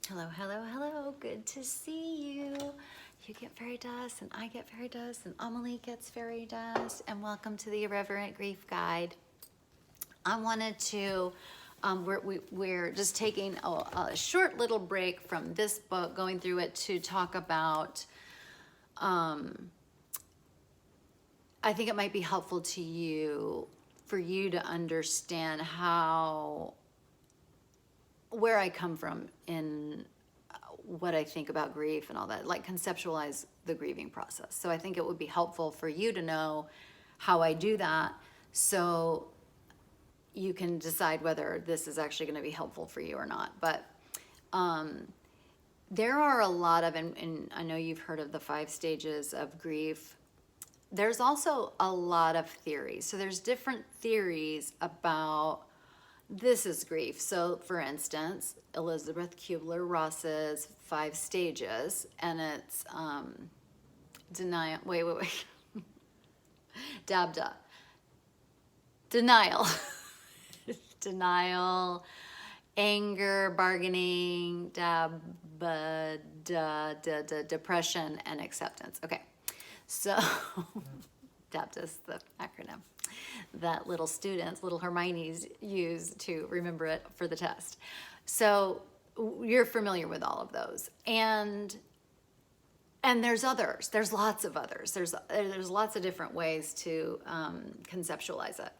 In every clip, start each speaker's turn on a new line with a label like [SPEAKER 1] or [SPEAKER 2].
[SPEAKER 1] Hello, hello, hello. Good to see you. You get fairy dust, and I get fairy dust, and Amelie gets fairy dust. And welcome to the Irreverent Grief Guide. I wanted to, we're just taking a short little break from this book, going through it to talk about, I think it might be helpful to you, for you to understand where I come from in what I think about grief and all that, like conceptualize the grieving process. So I think it would be helpful for you to know how I do that, so you can decide whether this is actually going to be helpful for you or not. But there are a lot of, and I know you've heard of the 5 stages of grief. There's also a lot of theories. So there's different theories about this is grief. So for instance, Elizabeth Kubler-Ross's 5 stages, and it's denial, wait. DABDA. Denial. Denial, anger, bargaining, depression, and acceptance. Okay, so DABDA's the acronym that little Hermione's use to remember it for the test. So you're familiar with all of those. And there's others. There's lots of others. There's lots of different ways to conceptualize it.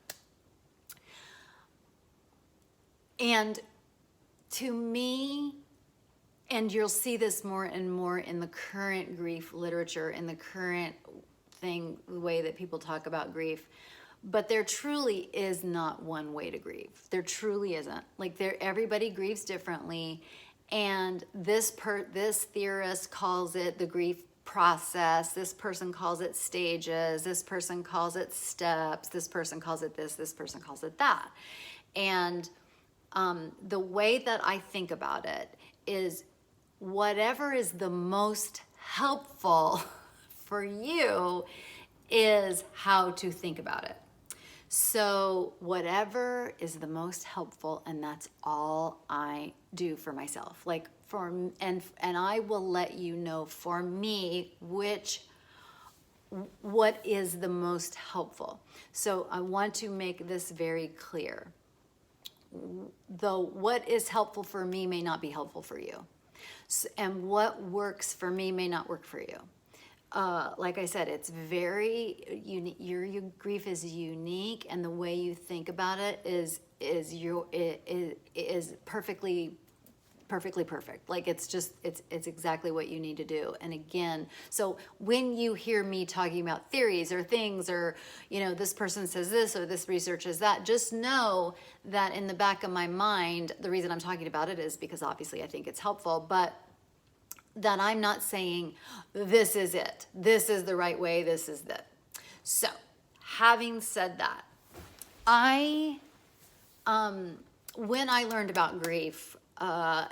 [SPEAKER 1] And to me, and you'll see this more and more in the current grief literature, in the current the way that people talk about grief, but there truly is not one way to grieve. There truly isn't. Like, everybody grieves differently, and this theorist calls it the grief process. This person calls it stages. This person calls it steps. This person calls it this. This person calls it that. And the way that I think about it is whatever is the most helpful for you is how to think about it. So whatever is the most helpful, and that's all I do for myself. Like, and I will let you know for me what is the most helpful. So I want to make this very clear. Though what is helpful for me may not be helpful for you. And what works for me may not work for you. Like I said, it's very unique. Your grief is unique, and the way you think about it is perfectly perfect. Like, it's exactly what you need to do. And again, so when you hear me talking about theories or things, or, this person says this or this research is that, just know that in the back of my mind, the reason I'm talking about it is because obviously I think it's helpful, but that I'm not saying this is it, this is the right way, this is it. So having said that, when I learned about grief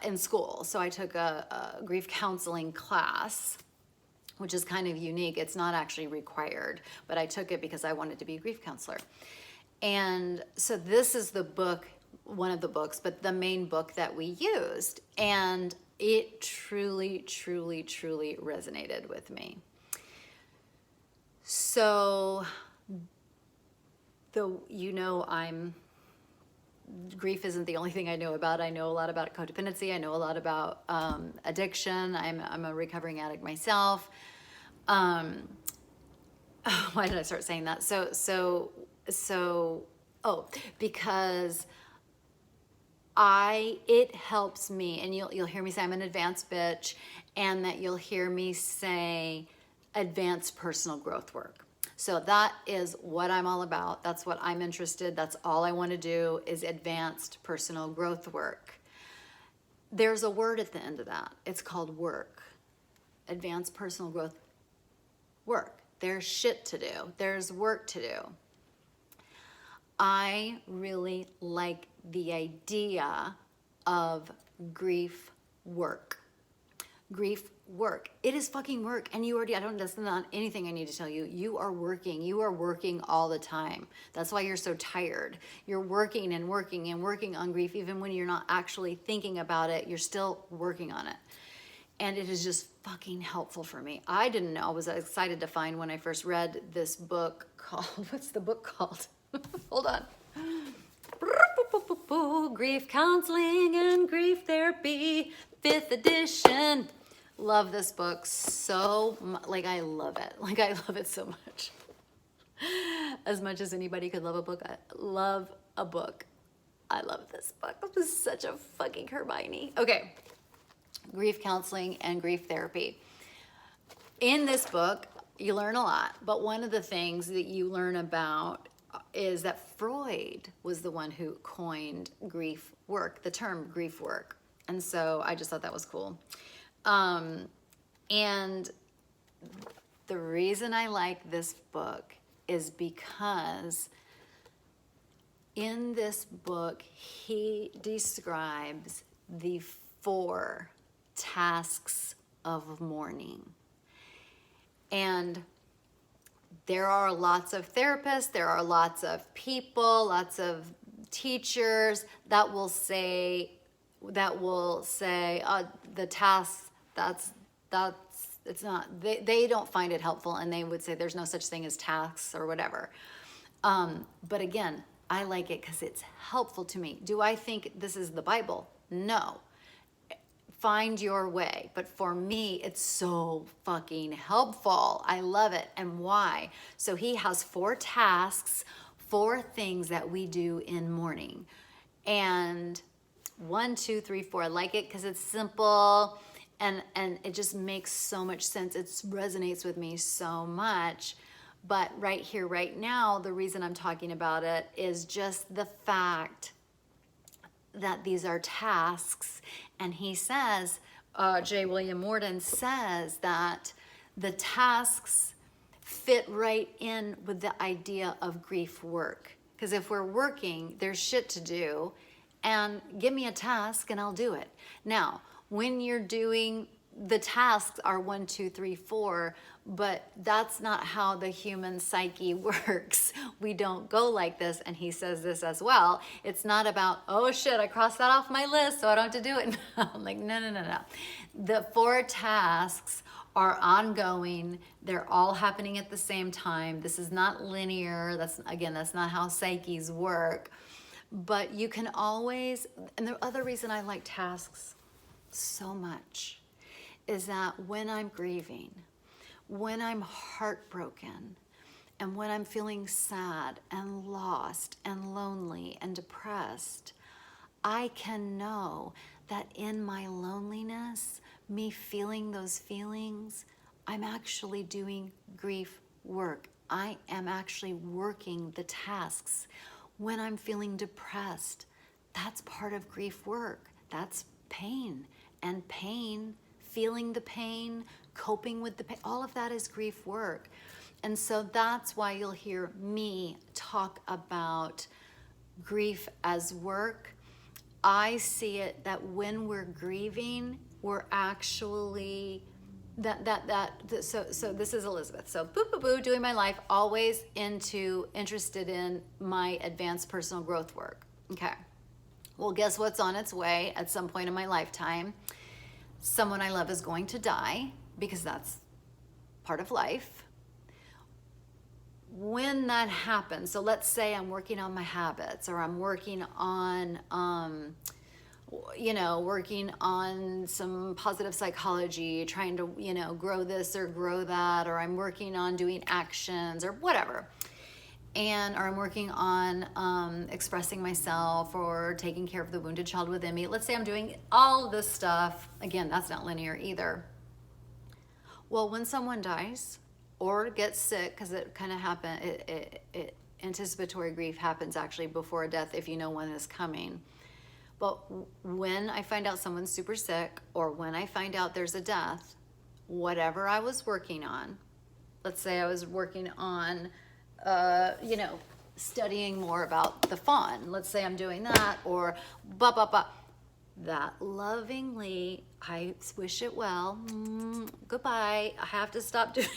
[SPEAKER 1] in school, so I took a grief counseling class, which is kind of unique. It's not actually required, but I took it because I wanted to be a grief counselor. And so this is the book, one of the books, but the main book that we used. And it truly, truly, truly resonated with me. So, grief isn't the only thing I know about. I know a lot about codependency. I know a lot about addiction. I'm a recovering addict myself. Why did I start saying that? Because it helps me, and you'll hear me say I'm an advanced bitch, and that you'll hear me say advanced personal growth work. So that is what I'm all about. That's what I'm interested. That's all I want to do, is advanced personal growth work. There's a word at the end of that. It's called work. Advanced personal growth work. There's shit to do. There's work to do. I really like the idea of grief work. grief work. It is fucking work. And you already, that's not anything I need to tell you. You are working all the time. That's why you're so tired. You're working and working and working on grief. Even when you're not actually thinking about it, you're still working on it. And it is just fucking helpful for me. I didn't know. I was excited to find when I first read this book called, what's the book called? Hold on. Grief Counseling and Grief Therapy, 5th edition. Love this book so much. Like, I love it. Like, I love it so much. As much as anybody could love a book, I love a book. I love this book. This is such a fucking Hermione. Okay. Grief Counseling and Grief Therapy. In this book, you learn a lot, but one of the things that you learn about is that Freud was the one who coined grief work, the term grief work. And so I just thought that was cool. And the reason I like this book is because in this book, he describes the 4 tasks of mourning. And there are lots of therapists, there are lots of people, lots of teachers that will say the tasks, it's not, they don't find it helpful, and they would say there's no such thing as tasks or whatever. But again, I like it because it's helpful to me. Do I think this is the Bible? No. Find your way. But for me, it's so fucking helpful. I love it. And why? So he has 4 tasks, 4 things that we do in mourning. And 1, 2, 3, 4. I like it because it's simple and it just makes so much sense. It resonates with me so much. But right here, right now, the reason I'm talking about it is just the fact that these are tasks. And he says, J. William Worden says that the tasks fit right in with the idea of grief work. Because if we're working, there's shit to do, and give me a task and I'll do it. Now, when you're doing, the tasks are 1, 2, 3, 4, but that's not how the human psyche works. We don't go like this, and he says this as well. It's not about, oh shit, I crossed that off my list, so I don't have to do it. I'm like, no. The 4 tasks are ongoing. They're all happening at the same time. This is not linear. That's not how psyches work. But you can always, and the other reason I like tasks so much is that when I'm grieving, when I'm heartbroken, and when I'm feeling sad and lost and lonely and depressed, I can know that in my loneliness, me feeling those feelings, I'm actually doing grief work. I am actually working the tasks. When I'm feeling depressed, that's part of grief work. That's pain. And pain, feeling the pain, coping with the pain, all of that is grief work. And so that's why you'll hear me talk about grief as work. I see it that when we're grieving, we're actually, so this is Elizabeth. So doing my life, always interested in my advanced personal growth work. Okay. Well, guess what's on its way at some point in my lifetime? Someone I love is going to die, because that's part of life. When that happens, so let's say I'm working on my habits, or I'm working on, working on some positive psychology, trying to, grow this or grow that, or I'm working on doing actions or whatever. Or I'm working on expressing myself or taking care of the wounded child within me. Let's say I'm doing all of this stuff. Again, that's not linear either. Well, when someone dies or gets sick, because it kind of happens, anticipatory grief happens actually before death if you know when it's coming. But when I find out someone's super sick, or when I find out there's a death, whatever I was working on, let's say I was working on studying more about the fawn. Let's say I'm doing that, or that lovingly, I wish it well, goodbye, I have to stop doing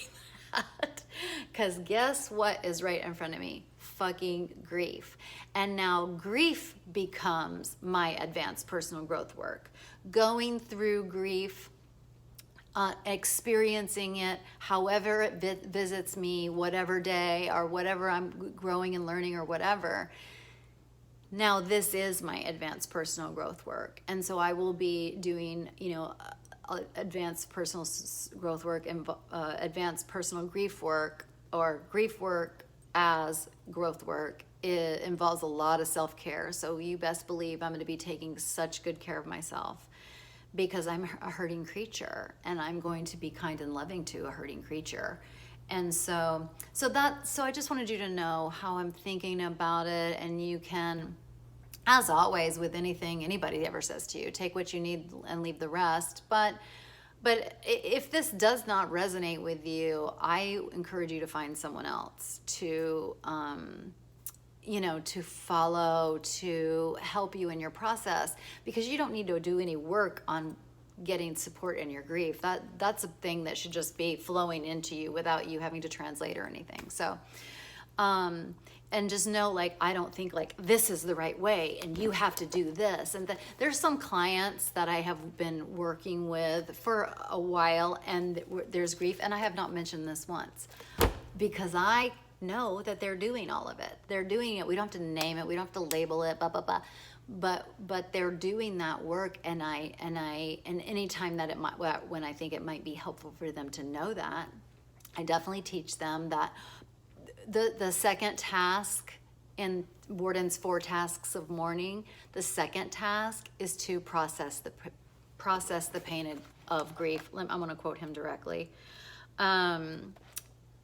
[SPEAKER 1] that. Because guess what is right in front of me? Fucking grief. And now grief becomes my advanced personal growth work. Going through grief, experiencing it, however it visits me, whatever day or whatever I'm growing and learning or whatever. Now this is my advanced personal growth work. And so I will be doing, advanced personal growth work and advanced personal grief work, or grief work as growth work. It involves a lot of self-care. So you best believe I'm going to be taking such good care of myself, because I'm a hurting creature, and I'm going to be kind and loving to a hurting creature. And so I just wanted you to know how I'm thinking about it. And you can, as always with anything anybody ever says to you, take what you need and leave the rest. But if this does not resonate with you, I encourage you to find someone else to to follow, to help you in your process, because you don't need to do any work on getting support in your grief. That's a thing that should just be flowing into you without you having to translate or anything. So, and just know, like, I don't think like this is the right way and you have to do this. And there's some clients that I have been working with for a while, and there's grief, and I have not mentioned this once, because I know that they're doing all of it. They're doing it. We don't have to name it. We don't have to label it, blah, blah, blah. But they're doing that work. And anytime that it might, when I think it might be helpful for them to know that, I definitely teach them that the second task in Worden's 4 Tasks of Mourning, the second task is to process the pain of grief. I'm going to quote him directly.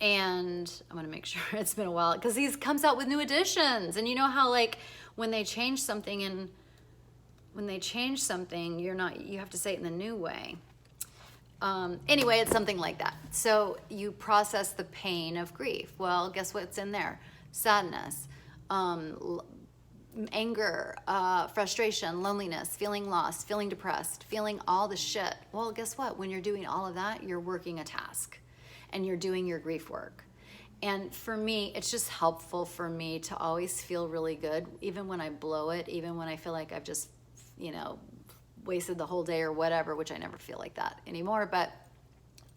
[SPEAKER 1] And I'm going to make sure, it's been a while, because he comes out with new editions. And you know how, like, when they change something, you have to say it in the new way. Anyway, it's something like that. So you process the pain of grief. Well, guess what's in there? Sadness, anger, frustration, loneliness, feeling lost, feeling depressed, feeling all the shit. Well, guess what? When you're doing all of that, you're working a task. And you're doing your grief work. And for me, it's just helpful for me to always feel really good, even when I blow it, even when I feel like I've just, wasted the whole day or whatever, which I never feel like that anymore. But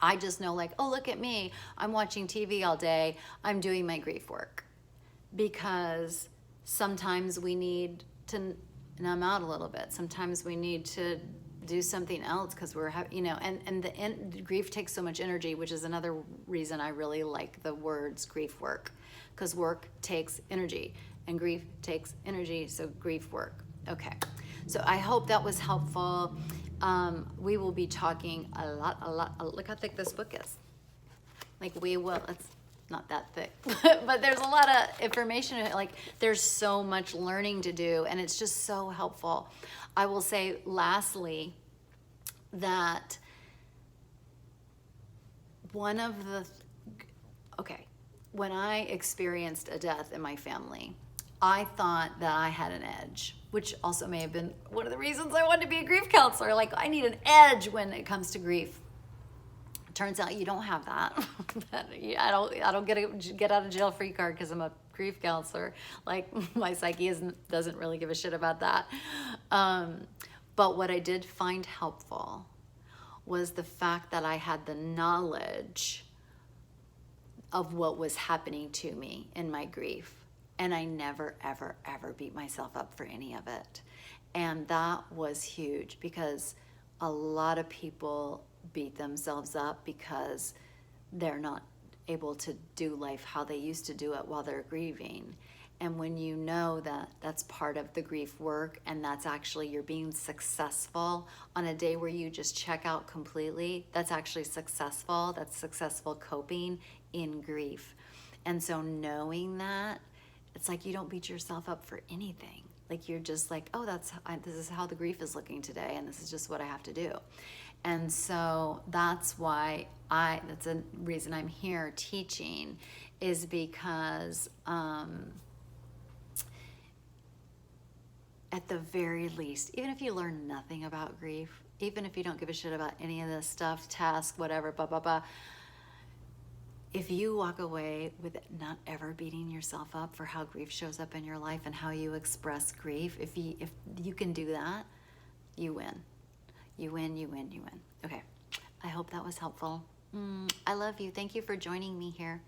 [SPEAKER 1] I just know, like, oh, look at me. I'm watching TV all day. I'm doing my grief work. Because sometimes we need to numb out a little bit. Sometimes we need to do something else, because we're and grief takes so much energy, which is another reason I really like the words grief work, because work takes energy and grief takes energy. So grief work. Okay, so I hope that was helpful. We will be talking a lot. Look how thick this book is. It's not that thick, but there's a lot of information. Like, there's so much learning to do, and it's just so helpful. I will say lastly that when I experienced a death in my family, I thought that I had an edge, which also may have been one of the reasons I wanted to be a grief counselor. Like, I need an edge when it comes to grief. Turns out you don't have that. I don't get out of jail free card because I'm a grief counselor. Like, my psyche doesn't really give a shit about that. But what I did find helpful was the fact that I had the knowledge of what was happening to me in my grief. And I never, ever, ever beat myself up for any of it. And that was huge, because a lot of people beat themselves up because they're not able to do life how they used to do it while they're grieving. And when you know that that's part of the grief work, and that's actually you're being successful on a day where you just check out completely, that's actually successful. That's successful coping in grief. And so knowing that, it's like you don't beat yourself up for anything. Like, you're just like, oh, this is how the grief is looking today, and this is just what I have to do. And so that's why that's a reason I'm here teaching, is because at the very least, even if you learn nothing about grief, even if you don't give a shit about any of this stuff, task, whatever, blah, blah, blah, if you walk away with not ever beating yourself up for how grief shows up in your life and how you express grief, if you can do that, you win. You win, you win, you win. Okay, I hope that was helpful. I love you. Thank you for joining me here.